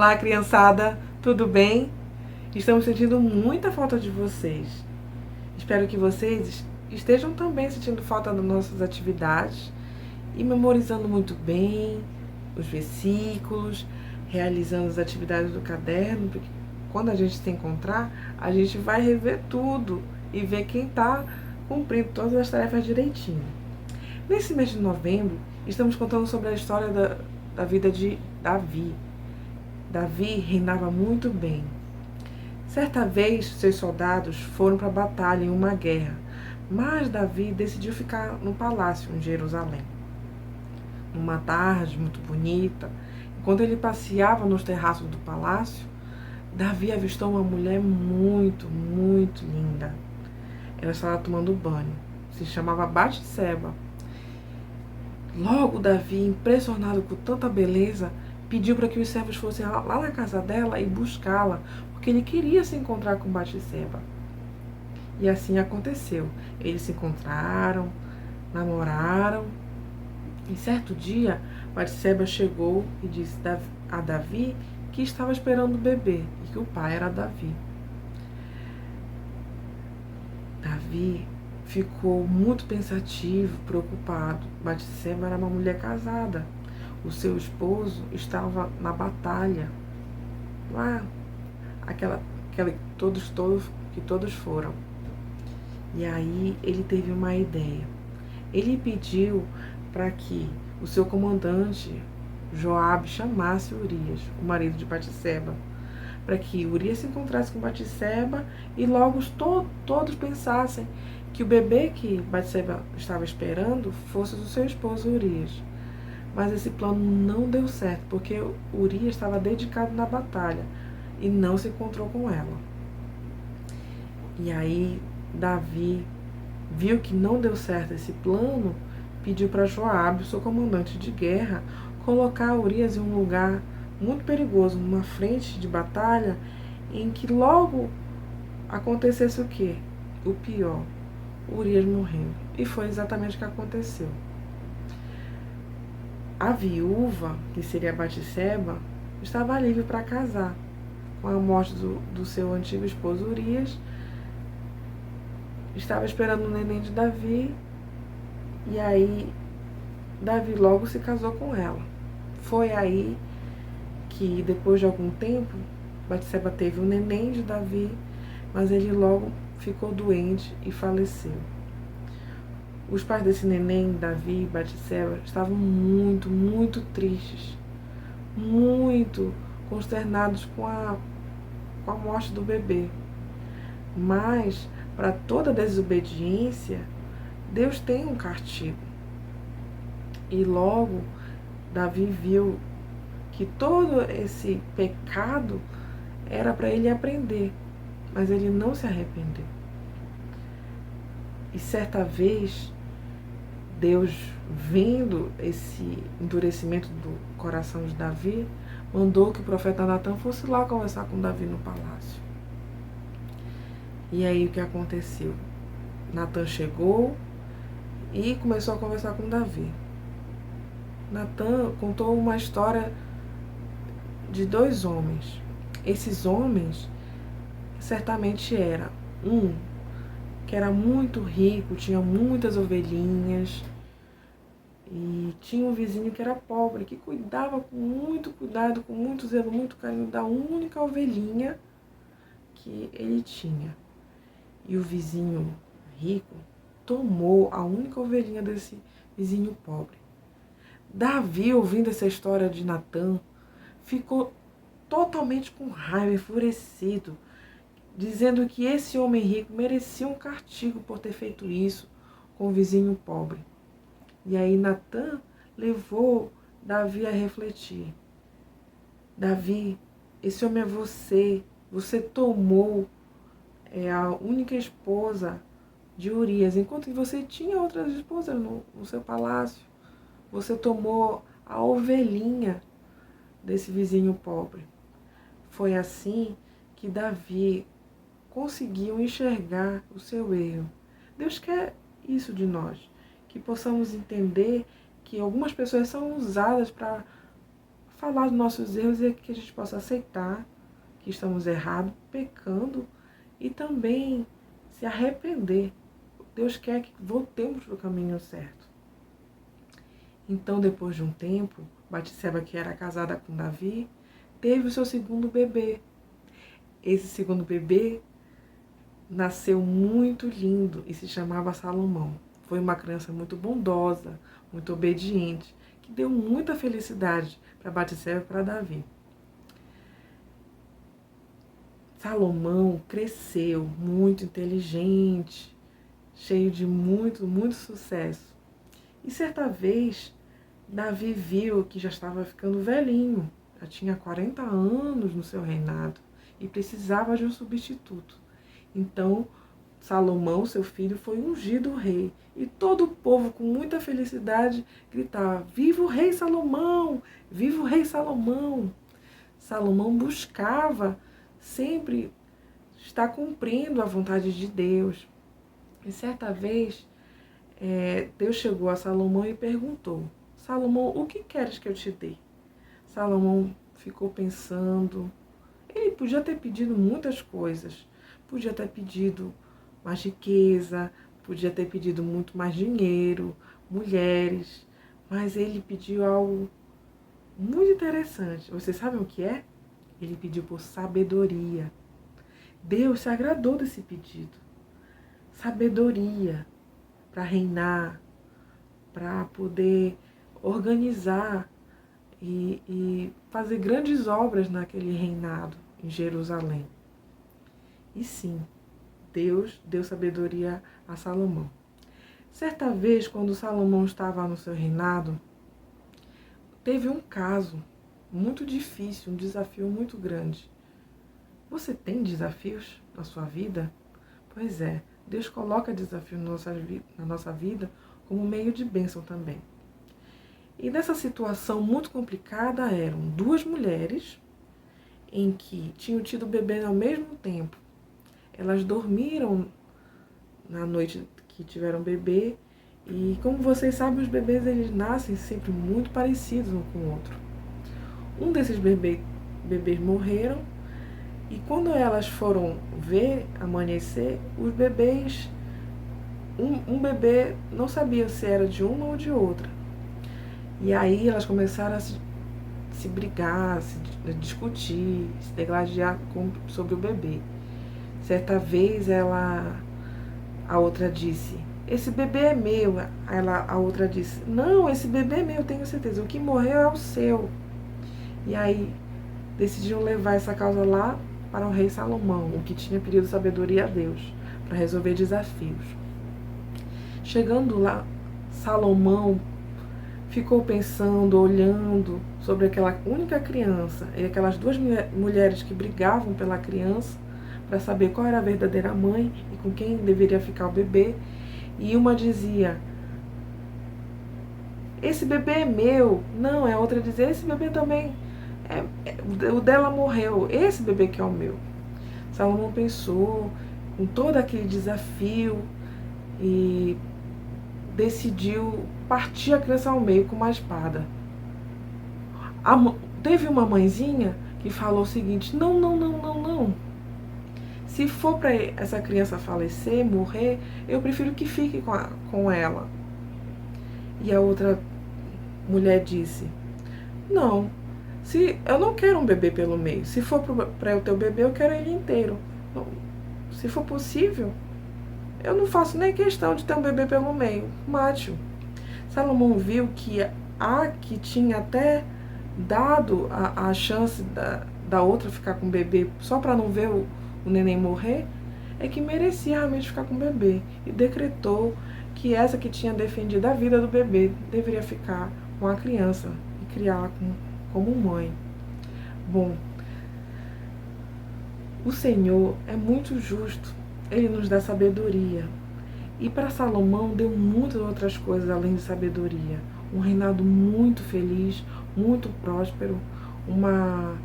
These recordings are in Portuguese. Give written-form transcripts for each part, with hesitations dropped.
Olá, criançada, tudo bem? Estamos sentindo muita falta de vocês. Espero que vocês estejam também sentindo falta das nossas atividades e memorizando muito bem os versículos, realizando as atividades do caderno, porque quando a gente se encontrar, a gente vai rever tudo e ver quem está cumprindo todas as tarefas direitinho. Nesse mês de novembro, estamos contando sobre a história da vida de Davi. Davi reinava muito bem. Certa vez, seus soldados foram para a batalha em uma guerra, mas Davi decidiu ficar no palácio em Jerusalém. Numa tarde muito bonita, enquanto ele passeava nos terraços do palácio, Davi avistou uma mulher muito, muito linda. Ela estava tomando banho. Se chamava Batseba. Logo, Davi, impressionado com tanta beleza, pediu para que os servos fossem lá na casa dela e buscá-la, porque ele queria se encontrar com Batseba. E assim aconteceu. Eles se encontraram, namoraram, e certo dia, Batseba chegou e disse a Davi que estava esperando o bebê e que o pai era Davi. Davi ficou muito pensativo, preocupado. Batseba era uma mulher casada. O seu esposo estava na batalha, lá, aquela que todos foram. E aí ele teve uma ideia. Ele pediu para que o seu comandante, Joabe, chamasse Urias, o marido de Batseba, para que Urias se encontrasse com Batseba e logo todos pensassem que o bebê que Batseba estava esperando fosse do seu esposo Urias. Mas esse plano não deu certo, porque Urias estava dedicado na batalha e não se encontrou com ela. E aí Davi viu que não deu certo esse plano, pediu para Joabe, o seu comandante de guerra, colocar Urias em um lugar muito perigoso, numa frente de batalha, em que logo acontecesse o quê? O pior, Urias morrendo. E foi exatamente o que aconteceu. A viúva, que seria Batseba, estava livre para casar. Com a morte do seu antigo esposo Urias, estava esperando o neném de Davi, e aí Davi logo se casou com ela. Foi aí que, depois de algum tempo, Batseba teve o neném de Davi, mas ele logo ficou doente e faleceu. Os pais desse neném, Davi e Batseba, estavam muito, muito tristes, muito consternados com a morte do bebê. Mas, para toda desobediência, Deus tem um castigo. E logo, Davi viu que todo esse pecado era para ele aprender, mas ele não se arrependeu. E certa vez, Deus, vendo esse endurecimento do coração de Davi, mandou que o profeta Natan fosse lá conversar com Davi no palácio. E aí o que aconteceu? Natan chegou e começou a conversar com Davi. Natan contou uma história de 2 homens. Esses homens certamente era um que era muito rico, tinha muitas ovelhinhas, e tinha um vizinho que era pobre, que cuidava com muito cuidado, com muito zelo, muito carinho da única ovelhinha que ele tinha. E o vizinho rico tomou a única ovelhinha desse vizinho pobre. Davi, ouvindo essa história de Natan, ficou totalmente com raiva, enfurecido, dizendo que esse homem rico merecia um castigo por ter feito isso com o vizinho pobre. E aí Natan levou Davi a refletir. Davi, esse homem é você. Você tomou a única esposa de Urias, enquanto você tinha outras esposas no seu palácio. Você tomou a ovelhinha desse vizinho pobre. Foi assim que Davi conseguiu enxergar o seu erro. Deus quer isso de nós, que possamos entender que algumas pessoas são usadas para falar dos nossos erros e que a gente possa aceitar que estamos errados, pecando e também se arrepender. Deus quer que voltemos para o caminho certo. Então, depois de um tempo, Batseba, que era casada com Davi, teve o seu segundo bebê. Esse segundo bebê nasceu muito lindo e se chamava Salomão. Foi uma criança muito bondosa, muito obediente, que deu muita felicidade para Batseba e para Davi. Salomão cresceu muito inteligente, cheio de muito sucesso. E certa vez, Davi viu que já estava ficando velhinho, já tinha 40 anos no seu reinado e precisava de um substituto. Então, Salomão, seu filho, foi ungido rei. E todo o povo, com muita felicidade, gritava: viva o rei Salomão! Viva o rei Salomão! Salomão buscava sempre estar cumprindo a vontade de Deus. E certa vez, Deus chegou a Salomão e perguntou: Salomão, o que queres que eu te dê? Salomão ficou pensando. Ele podia ter pedido muitas coisas. Podia ter pedido mais riqueza, podia ter pedido muito mais dinheiro, mulheres. Mas ele pediu algo muito interessante. Vocês sabem o que é? Ele pediu por sabedoria. Deus se agradou desse pedido. Sabedoria para reinar, para poder organizar e fazer grandes obras naquele reinado em Jerusalém. E sim, Deus deu sabedoria a Salomão. Certa vez, quando Salomão estava no seu reinado, teve um caso muito difícil, um desafio muito grande. Você tem desafios na sua vida? Pois é, Deus coloca desafio na nossa vida como meio de bênção também. E nessa situação muito complicada eram duas mulheres em que tinham tido bebê ao mesmo tempo. Elas dormiram na noite que tiveram bebê e, como vocês sabem, os bebês eles nascem sempre muito parecidos um com o outro. Um desses bebês morreram e quando elas foram ver amanhecer, os bebês, um bebê não sabia se era de uma ou de outra. E aí elas começaram a se brigar, se discutir, se degladiar sobre o bebê. Certa vez a outra disse: esse bebê é meu. A outra disse: não, esse bebê é meu, tenho certeza. O que morreu é o seu. E aí decidiram levar essa causa lá para o rei Salomão, o que tinha pedido sabedoria a Deus para resolver desafios. Chegando lá, Salomão ficou pensando, olhando sobre aquela única criança e aquelas duas mulheres que brigavam pela criança para saber qual era a verdadeira mãe e com quem deveria ficar o bebê. E uma dizia: esse bebê é meu. Não, a outra dizia: esse bebê também, o dela morreu, esse bebê que é o meu. Salomão pensou com todo aquele desafio e decidiu partir a criança ao meio com uma espada. Teve uma mãezinha que falou o seguinte: não. Se for para essa criança falecer, morrer, eu prefiro que fique com ela. E a outra mulher disse: não, eu não quero um bebê pelo meio. Se for para o teu bebê, eu quero ele inteiro. Se for possível, eu não faço nem questão de ter um bebê pelo meio. Mate-o. Salomão viu que a que tinha até dado a chance da outra ficar com o bebê só para não ver o neném morrer, é que merecia realmente ficar com o bebê. E decretou que essa que tinha defendido a vida do bebê deveria ficar com a criança e criá-la como mãe. Bom, o Senhor é muito justo. Ele nos dá sabedoria. E para Salomão deu muitas outras coisas além de sabedoria. Um reinado muito feliz, muito próspero, uma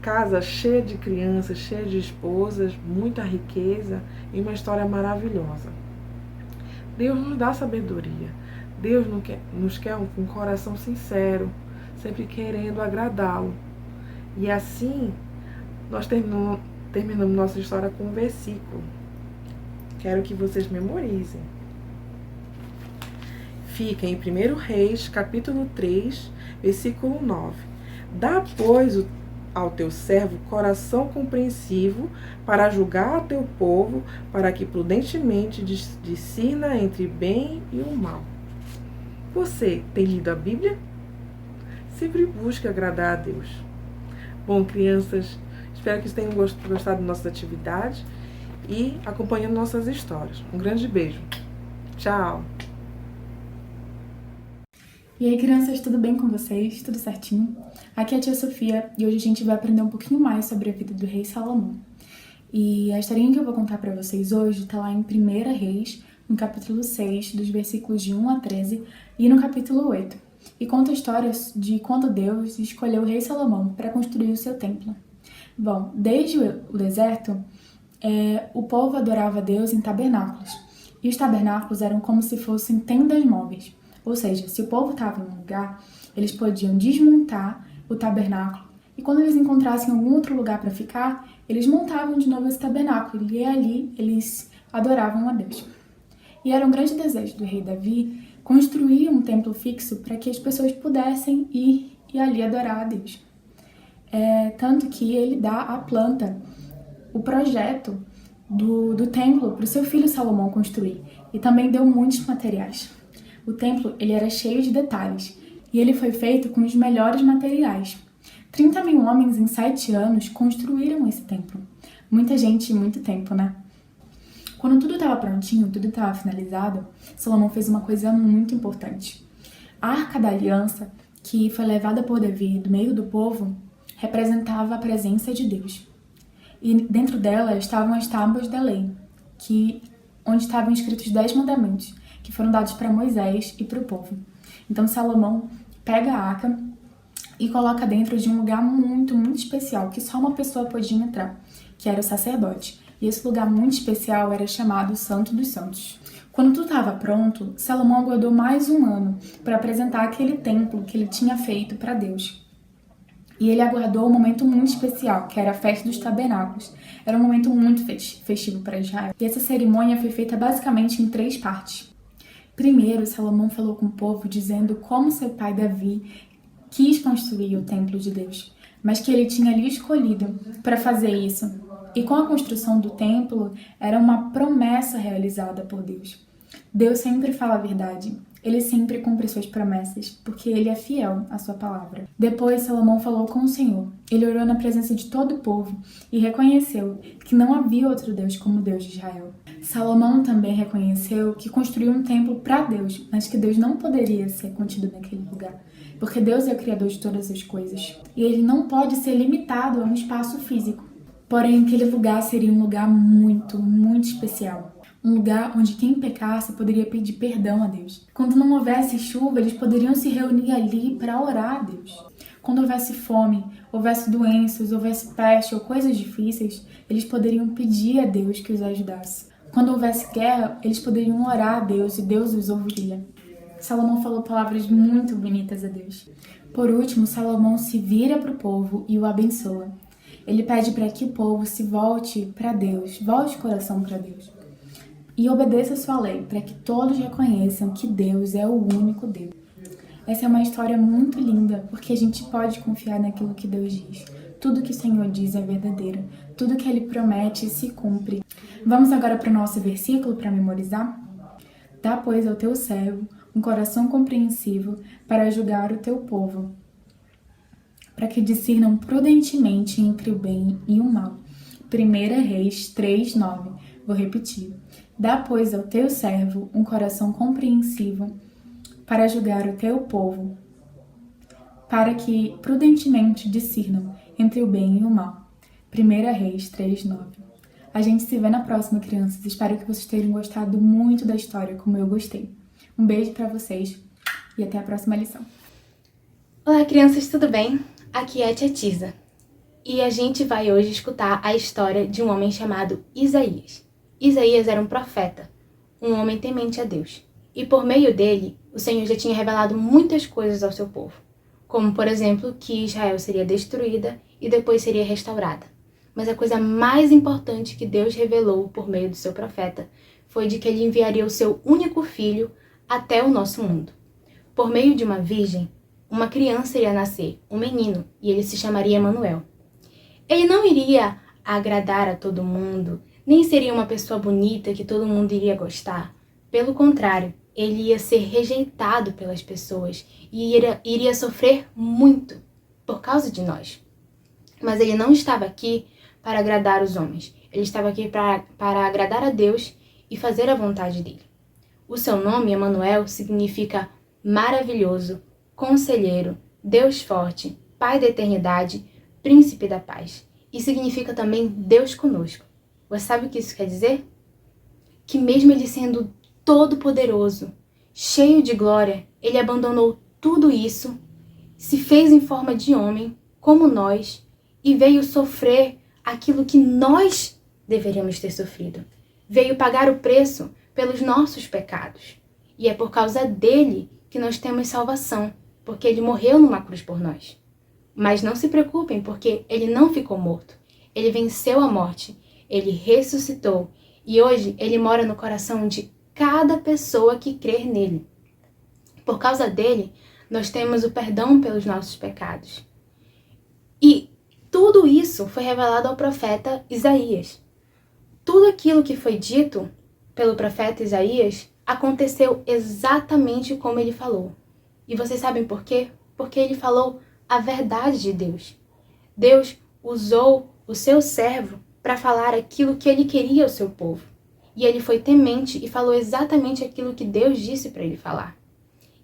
casa cheia de crianças, cheia de esposas, muita riqueza e uma história maravilhosa. Deus nos dá sabedoria. Deus nos quer com um coração sincero, sempre querendo agradá-lo. E assim, nós terminamos nossa história com um versículo. Quero que vocês memorizem. Fica em 1 Reis, capítulo 3, versículo 9. Dá, pois, ao teu servo coração compreensivo para julgar o teu povo, para que prudentemente discirna entre bem e o mal. Você tem lido a Bíblia? Sempre busque agradar a Deus. Bom, crianças, espero que vocês tenham gostado de nossas atividades e acompanhando nossas histórias. Um grande beijo. Tchau! E aí, crianças, tudo bem com vocês? Tudo certinho? Aqui é a tia Sofia e hoje a gente vai aprender um pouquinho mais sobre a vida do rei Salomão. E a historinha que eu vou contar pra vocês hoje tá lá em 1 Reis, no capítulo 6, dos versículos de 1 a 13 e no capítulo 8. E conta a história de quando Deus escolheu o rei Salomão para construir o seu templo. Bom, desde o deserto, o povo adorava a Deus em tabernáculos. E os tabernáculos eram como se fossem tendas móveis. Ou seja, se o povo estava em um lugar, eles podiam desmontar o tabernáculo e quando eles encontrassem algum outro lugar para ficar, eles montavam de novo esse tabernáculo e ali eles adoravam a Deus. E era um grande desejo do rei Davi construir um templo fixo para que as pessoas pudessem ir e ali adorar a Deus. Tanto que ele dá a planta, o projeto do templo para o seu filho Salomão construir e também deu muitos materiais. O templo ele era cheio de detalhes e ele foi feito com os melhores materiais. 30 mil homens em 7 anos construíram esse templo. Muita gente e muito tempo, né? Quando tudo estava prontinho, tudo estava finalizado, Salomão fez uma coisa muito importante. A Arca da Aliança, que foi levada por Davi do meio do povo, representava a presença de Deus. E dentro dela estavam as tábuas da lei, onde estavam escritos 10 mandamentos, que foram dados para Moisés e para o povo. Então Salomão pega a arca e coloca dentro de um lugar muito, muito especial, que só uma pessoa podia entrar, que era o sacerdote. E esse lugar muito especial era chamado Santo dos Santos. Quando tudo estava pronto, Salomão aguardou mais um ano para apresentar aquele templo que ele tinha feito para Deus. E ele aguardou um momento muito especial, que era a festa dos tabernáculos. Era um momento muito festivo para Israel. E essa cerimônia foi feita basicamente em 3 partes. Primeiro, Salomão falou com o povo dizendo como seu pai Davi quis construir o templo de Deus, mas que ele tinha ali escolhido para fazer isso. E com a construção do templo, era uma promessa realizada por Deus. Deus sempre fala a verdade. Ele sempre cumpre suas promessas, porque ele é fiel à sua palavra. Depois, Salomão falou com o Senhor. Ele orou na presença de todo o povo e reconheceu que não havia outro Deus como o Deus de Israel. Salomão também reconheceu que construiu um templo para Deus, mas que Deus não poderia ser contido naquele lugar, porque Deus é o Criador de todas as coisas. E ele não pode ser limitado a um espaço físico. Porém, aquele lugar seria um lugar muito, muito especial. Um lugar onde quem pecasse poderia pedir perdão a Deus. Quando não houvesse chuva, eles poderiam se reunir ali para orar a Deus. Quando houvesse fome, houvesse doenças, houvesse peste ou coisas difíceis, eles poderiam pedir a Deus que os ajudasse. Quando houvesse guerra, eles poderiam orar a Deus e Deus os ouviria. Salomão falou palavras muito bonitas a Deus. Por último, Salomão se vira para o povo e o abençoa. Ele pede para que o povo se volte para Deus, volte o coração para Deus. E obedeça a sua lei, para que todos reconheçam que Deus é o único Deus. Essa é uma história muito linda, porque a gente pode confiar naquilo que Deus diz. Tudo que o Senhor diz é verdadeiro. Tudo que Ele promete se cumpre. Vamos agora para o nosso versículo para memorizar? Dá, pois, ao teu servo um coração compreensivo para julgar o teu povo, para que discernam prudentemente entre o bem e o mal. 1 Reis 3:9. Vou repetir. Dá, pois, ao teu servo um coração compreensivo para julgar o teu povo, para que prudentemente discernam entre o bem e o mal. 1 Reis 3:9. A gente se vê na próxima, crianças. Espero que vocês tenham gostado muito da história, como eu gostei. Um beijo pra vocês e até a próxima lição. Olá, crianças, tudo bem? Aqui é a tia Tisa. E a gente vai hoje escutar a história de um homem chamado Isaías. Isaías era um profeta, um homem temente a Deus. E por meio dele, o Senhor já tinha revelado muitas coisas ao seu povo, como, por exemplo, que Israel seria destruída e depois seria restaurada. Mas a coisa mais importante que Deus revelou por meio do seu profeta foi de que ele enviaria o seu único filho até o nosso mundo. Por meio de uma virgem, uma criança iria nascer, um menino, e ele se chamaria Emanuel. Ele não iria agradar a todo mundo, nem seria uma pessoa bonita que todo mundo iria gostar. Pelo contrário, ele ia ser rejeitado pelas pessoas e iria sofrer muito por causa de nós. Mas ele não estava aqui para agradar os homens. Ele estava aqui para agradar a Deus e fazer a vontade dele. O seu nome, Emanuel, significa maravilhoso, conselheiro, Deus forte, Pai da eternidade, príncipe da paz. E significa também Deus conosco. Você sabe o que isso quer dizer? Que mesmo ele sendo todo-poderoso, cheio de glória, ele abandonou tudo isso, se fez em forma de homem, como nós, e veio sofrer aquilo que nós deveríamos ter sofrido. Veio pagar o preço pelos nossos pecados. E é por causa dele que nós temos salvação, porque ele morreu numa cruz por nós. Mas não se preocupem, porque ele não ficou morto. Ele venceu a morte, ele ressuscitou, e hoje ele mora no coração de cada pessoa que crer nele. Por causa dele, nós temos o perdão pelos nossos pecados. E tudo isso foi revelado ao profeta Isaías. Tudo aquilo que foi dito pelo profeta Isaías aconteceu exatamente como ele falou. E vocês sabem por quê? Porque ele falou a verdade de Deus. Deus usou o seu servo para falar aquilo que ele queria ao seu povo. E ele foi temente e falou exatamente aquilo que Deus disse para ele falar.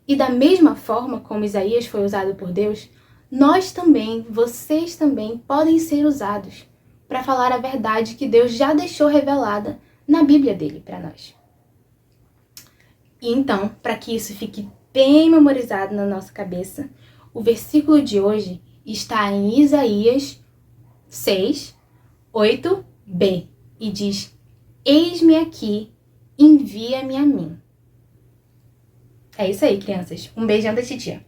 E da mesma forma como Isaías foi usado por Deus, nós também, vocês também, podem ser usados para falar a verdade que Deus já deixou revelada na Bíblia dele para nós. E então, para que isso fique bem memorizado na nossa cabeça, o versículo de hoje está em Isaías 6, 8b, e diz: Eis-me aqui, envia-me a mim. É isso aí, crianças. Um beijão da titia.